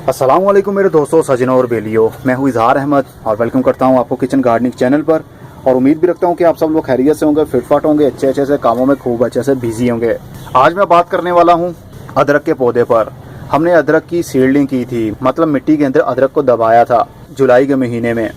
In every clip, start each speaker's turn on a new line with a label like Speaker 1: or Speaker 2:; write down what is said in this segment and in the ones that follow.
Speaker 1: अस्सलाम वालेकुम मेरे दोस्तों, सजनों और बेलियों। मैं हूँ इजहार अहमद और वेलकम करता हूँ आपको किचन गार्डनिंग चैनल पर। और उम्मीद भी रखता हूँ कि आप सब लोग खैरियत से होंगे, फिटफाट होंगे, अच्छे से कामों में खूब अच्छे से बिजी होंगे। आज मैं बात करने वाला हूँ अदरक के पौधे पर। हमने अदरक की सीडलिंग की थी, मतलब मिट्टी के अंदर अदरक को दबाया था जुलाई के महीने में।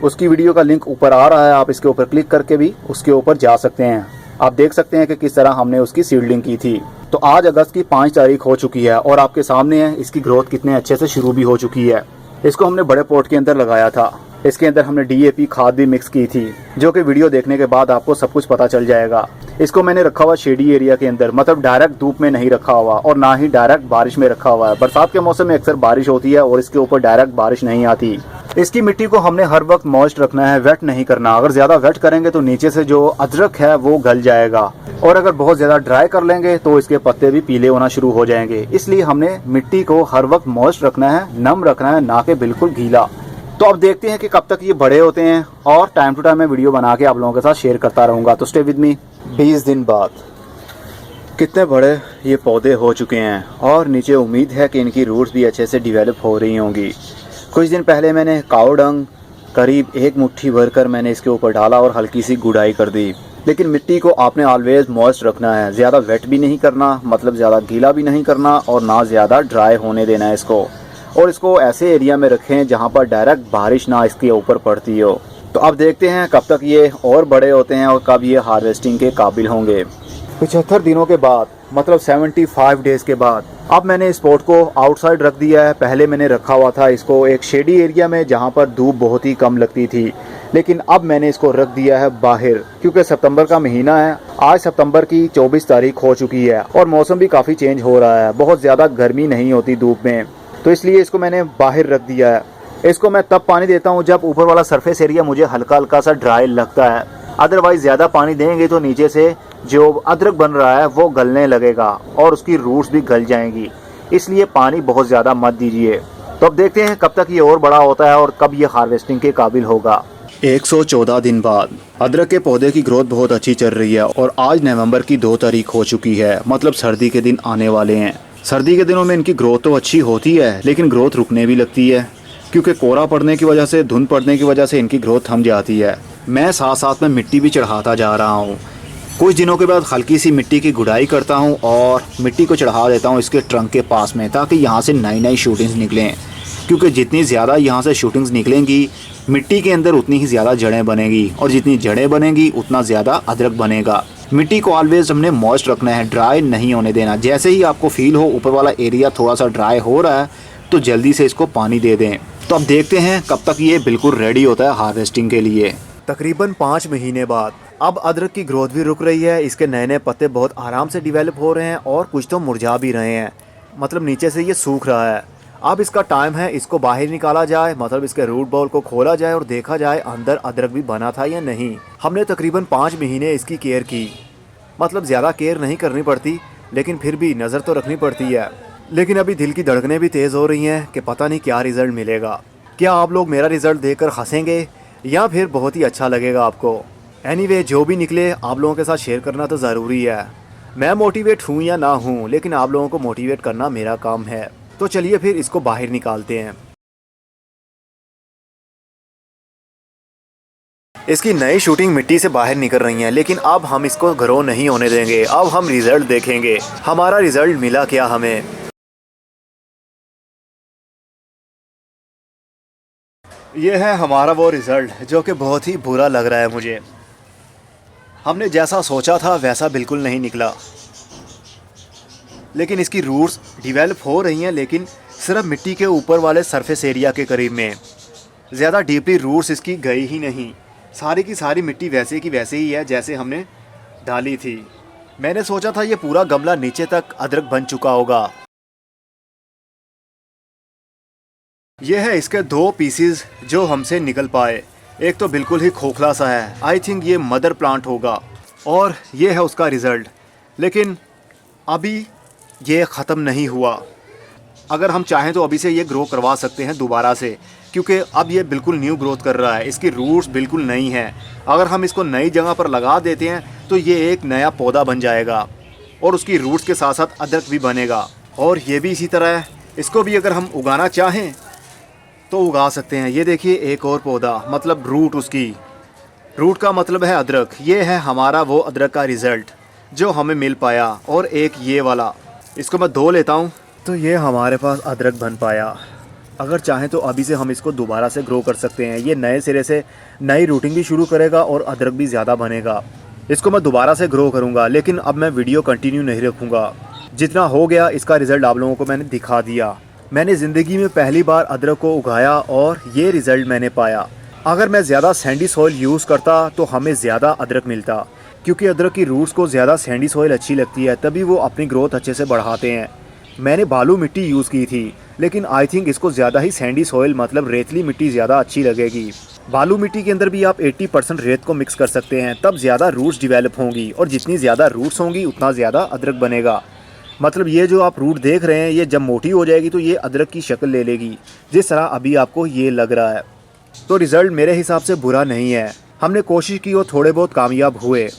Speaker 1: उसकी वीडियो का लिंक ऊपर आ रहा है, आप इसके ऊपर क्लिक करके भी उसके ऊपर जा सकते हैं। आप देख सकते हैं कि किस तरह हमने उसकी सीडलिंग की थी। तो आज अगस्त की 5 तारीख हो चुकी है और आपके सामने है इसकी ग्रोथ कितने अच्छे से शुरू भी हो चुकी है। इसको हमने बड़े पॉट के अंदर लगाया था। इसके अंदर हमने डीएपी खाद भी मिक्स की थी, जो कि वीडियो देखने के बाद आपको सब कुछ पता चल जाएगा। इसको मैंने रखा हुआ शेडी एरिया के अंदर, मतलब डायरेक्ट धूप में नहीं रखा हुआ और ना ही डायरेक्ट बारिश में रखा हुआ है। बरसात के मौसम में अक्सर बारिश होती है और इसके ऊपर डायरेक्ट बारिश नहीं आती। इसकी मिट्टी को हमने हर वक्त मॉइस्ट रखना है, वेट नहीं करना। अगर ज़्यादा वेट करेंगे तो नीचे से जो अदरक है वो गल जाएगा, और अगर बहुत ज़्यादा ड्राई कर लेंगे तो इसके पत्ते भी पीले होना शुरू हो जाएंगे। इसलिए हमने मिट्टी को हर वक्त मॉइस्ट रखना है, नम रखना है, ना कि बिल्कुल गीला। तो अब देखते हैं कि कब तक ये बड़े होते हैं और टाइम टू टाइम मैं वीडियो बना के आप लोगों के साथ शेयर करता रहूँगा। तो स्टे विद मी। 20 दिन बाद कितने बड़े ये पौधे हो चुके हैं और नीचे उम्मीद है कि इनकी रूट्स भी अच्छे से डिवेलप हो रही होंगी। कुछ दिन पहले मैंने काऊ डंग करीब 1 मुट्ठी भरकर मैंने इसके ऊपर डाला और हल्की सी गुड़ाई कर दी। लेकिन मिट्टी को आपने ऑलवेज मॉइस्ट रखना है, ज़्यादा वेट भी नहीं करना, मतलब ज़्यादा गीला भी नहीं करना और ना ज़्यादा ड्राई होने देना है इसको। और इसको ऐसे एरिया में रखें जहाँ पर डायरेक्ट बारिश ना इसके ऊपर पड़ती हो। तो अब देखते हैं कब तक ये और बड़े होते हैं और कब ये हार्वेस्टिंग के काबिल होंगे। 75 दिनों के बाद, मतलब 75 डेज़ के बाद, अब मैंने इस पॉट को आउटसाइड रख दिया है। पहले मैंने रखा हुआ था इसको एक शेडी एरिया में जहाँ पर धूप बहुत ही कम लगती थी, लेकिन अब मैंने इसको रख दिया है बाहर, क्योंकि सितंबर का महीना है। आज सितंबर की 24 तारीख हो चुकी है और मौसम भी काफ़ी चेंज हो रहा है, बहुत ज़्यादा गर्मी नहीं होती धूप में। तो इसलिए इसको मैंने बाहर रख दिया है। इसको मैं तब पानी देता हूँ जब ऊपर वाला सरफेस एरिया मुझे हल्का हल्का सा ड्राई लगता है। अदरवाइज ज़्यादा पानी देंगे तो नीचे से जो अदरक बन रहा है वो गलने लगेगा और उसकी रूट्स भी गल जाएंगी। इसलिए पानी बहुत ज़्यादा मत दीजिए। तो अब देखते हैं कब तक ये और बड़ा होता है और कब ये हार्वेस्टिंग के काबिल होगा। 114 दिन बाद अदरक के पौधे की ग्रोथ बहुत अच्छी चल रही है और आज नवंबर की 2 तारीख हो चुकी है, मतलब सर्दी के दिन आने वाले हैं। सर्दी के दिनों में इनकी ग्रोथ तो अच्छी होती है, लेकिन ग्रोथ रुकने भी लगती है, क्योंकि कोहरा पड़ने की वजह से, धुंध पड़ने की वजह से इनकी ग्रोथ थम जाती है। मैं साथ साथ में मिट्टी भी चढ़ाता जा रहा हूँ। कुछ दिनों के बाद हल्की सी मिट्टी की गुड़ाई करता हूँ और मिट्टी को चढ़ा देता हूँ इसके ट्रंक के पास में, ताकि यहाँ से नई नई शूटिंग्स निकलें। क्योंकि जितनी ज़्यादा यहाँ से शूटिंग्स निकलेंगी, मिट्टी के अंदर उतनी ही ज़्यादा जड़ें बनेंगी और जितनी जड़ें बनेंगी उतना ज़्यादा अदरक बनेगा। मिट्टी को ऑलवेज हमने मॉइस्ट रखना है, ड्राई नहीं होने देना। जैसे ही आपको फील हो ऊपर वाला एरिया थोड़ा सा ड्राई हो रहा है तो जल्दी से इसको पानी दे दें। तो अब देखते हैं कब तक ये बिल्कुल रेडी होता है हार्वेस्टिंग के लिए। तकरीबन 5 महीने बाद अब अदरक की ग्रोथ भी रुक रही है। इसके नए नए पत्ते बहुत आराम से डिवेलप हो रहे हैं और कुछ तो मुरझा भी रहे हैं, मतलब नीचे से ये सूख रहा है। अब इसका टाइम है इसको बाहर निकाला जाए, मतलब इसके रूट बॉल को खोला जाए और देखा जाए अंदर अदरक भी बना था या नहीं। हमने तकरीबन 5 महीने इसकी केयर की, मतलब ज़्यादा केयर नहीं करनी पड़ती, लेकिन फिर भी नज़र तो रखनी पड़ती है। लेकिन अभी दिल की धड़कनें भी तेज़ हो रही हैं कि पता नहीं क्या रिज़ल्ट मिलेगा। क्या आप लोग मेरा रिज़ल्ट देखकर हंसेंगे या फिर बहुत ही अच्छा लगेगा आपको। एनीवे, जो भी निकले आप लोगों के साथ शेयर करना तो ज़रूरी है। मैं मोटिवेट हूँ या ना हूँ, लेकिन आप लोगों को मोटिवेट करना मेरा काम है। तो चलिए फिर इसको बाहर निकालते हैं। इसकी नई शूटिंग मिट्टी से बाहर निकल रही हैं, लेकिन अब हम इसको ग्रो नहीं होने देंगे। अब हम रिज़ल्ट देखेंगे, हमारा रिज़ल्ट मिला क्या हमें। ये है हमारा वो रिज़ल्ट जो कि बहुत ही बुरा लग रहा है मुझे। हमने जैसा सोचा था वैसा बिल्कुल नहीं निकला। लेकिन इसकी रूट्स डिवेलप हो रही हैं, लेकिन सिर्फ मिट्टी के ऊपर वाले सरफेस एरिया के करीब में। ज़्यादा डीपली रूट्स इसकी गई ही नहीं। सारी की सारी मिट्टी वैसे की वैसे ही है जैसे हमने डाली थी। मैंने सोचा था ये पूरा गमला नीचे तक अदरक बन चुका होगा। ये है इसके 2 पीसीज जो हमसे निकल पाए। एक तो बिल्कुल ही खोखला सा है, आई थिंक ये मदर प्लांट होगा, और ये है उसका रिज़ल्ट। लेकिन अभी ये ख़त्म नहीं हुआ। अगर हम चाहें तो अभी से ये ग्रो करवा सकते हैं दोबारा से, क्योंकि अब ये बिल्कुल न्यू ग्रोथ कर रहा है। इसकी रूट्स बिल्कुल नई हैं। अगर हम इसको नई जगह पर लगा देते हैं तो ये एक नया पौधा बन जाएगा और उसकी रूट्स के साथ साथ अदरक भी बनेगा। और ये भी इसी तरह है, इसको भी अगर हम उगाना चाहें तो उगा सकते हैं। ये देखिए एक और पौधा, मतलब रूट उसकी, रूट का मतलब है अदरक। ये है हमारा वो अदरक का रिज़ल्ट जो हमें मिल पाया। और एक ये वाला, इसको मैं धो लेता हूँ तो ये हमारे पास अदरक बन पाया। अगर चाहें तो अभी से हम इसको दोबारा से ग्रो कर सकते हैं। ये नए सिरे से नई रूटिंग भी शुरू करेगा और अदरक भी ज़्यादा बनेगा। इसको मैं दोबारा से ग्रो करूँगा, लेकिन अब मैं वीडियो कंटिन्यू नहीं रखूँगा। जितना हो गया इसका रिज़ल्ट आप लोगों को मैंने दिखा दिया। मैंने ज़िंदगी में पहली बार अदरक को उगाया और ये रिज़ल्ट मैंने पाया। अगर मैं ज़्यादा सैंडी सॉइल यूज़ करता तो हमें ज़्यादा अदरक मिलता, क्योंकि अदरक की रूट्स को ज़्यादा सैंडी सॉइल अच्छी लगती है, तभी वो अपनी ग्रोथ अच्छे से बढ़ाते हैं। मैंने बालू मिट्टी यूज़ की थी, लेकिन आई थिंक इसको ज़्यादा ही सैंडी सॉइल मतलब रेतली मिट्टी ज़्यादा अच्छी लगेगी। बालू मिट्टी के अंदर भी आप 80% रेत को मिक्स कर सकते हैं, तब ज़्यादा रूट्स डिवेलप होंगी, और जितनी ज़्यादा रूट्स होंगी उतना ज़्यादा अदरक बनेगा। मतलब ये जो आप रूट देख रहे हैं, ये जब मोटी हो जाएगी तो ये अदरक की शक्ल ले लेगी, जिस तरह अभी आपको ये लग रहा है। तो रिज़ल्ट मेरे हिसाब से बुरा नहीं है। हमने कोशिश की और थोड़े बहुत कामयाब हुए।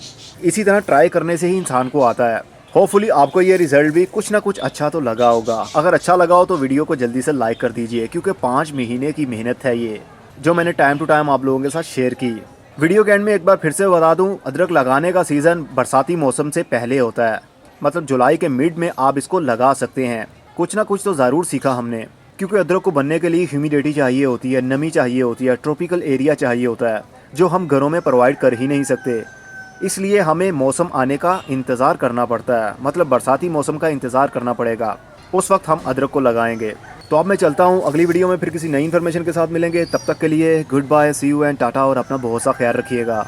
Speaker 1: इसी तरह ट्राई करने से ही इंसान को आता है। होपफुली आपको ये रिज़ल्ट भी कुछ ना कुछ अच्छा तो लगा होगा। अगर अच्छा लगा हो तो वीडियो को जल्दी से लाइक कर दीजिए, क्योंकि 5 महीने की मेहनत है ये, जो मैंने टाइम टू टाइम आप लोगों के साथ शेयर की। वीडियो के एंड में एक बार फिर से बता दूं, अदरक लगाने का सीज़न बरसाती मौसम से पहले होता है। मतलब जुलाई के मिड में आप इसको लगा सकते हैं। कुछ ना कुछ तो ज़रूर सीखा हमने, क्योंकि अदरक को बनने के लिए ह्यूमिडिटी चाहिए होती है, नमी चाहिए होती है, ट्रॉपिकल एरिया चाहिए होता है, जो हम घरों में प्रोवाइड कर ही नहीं सकते। इसलिए हमें मौसम आने का इंतज़ार करना पड़ता है, मतलब बरसाती मौसम का इंतज़ार करना पड़ेगा, उस वक्त हम अदरक को लगाएंगे। तो अब मैं चलता हूँ, अगली वीडियो में फिर किसी नई इन्फॉर्मेशन के साथ मिलेंगे। तब तक के लिए good bye, see you and tata, और अपना बहुत सा ख्याल रखिएगा।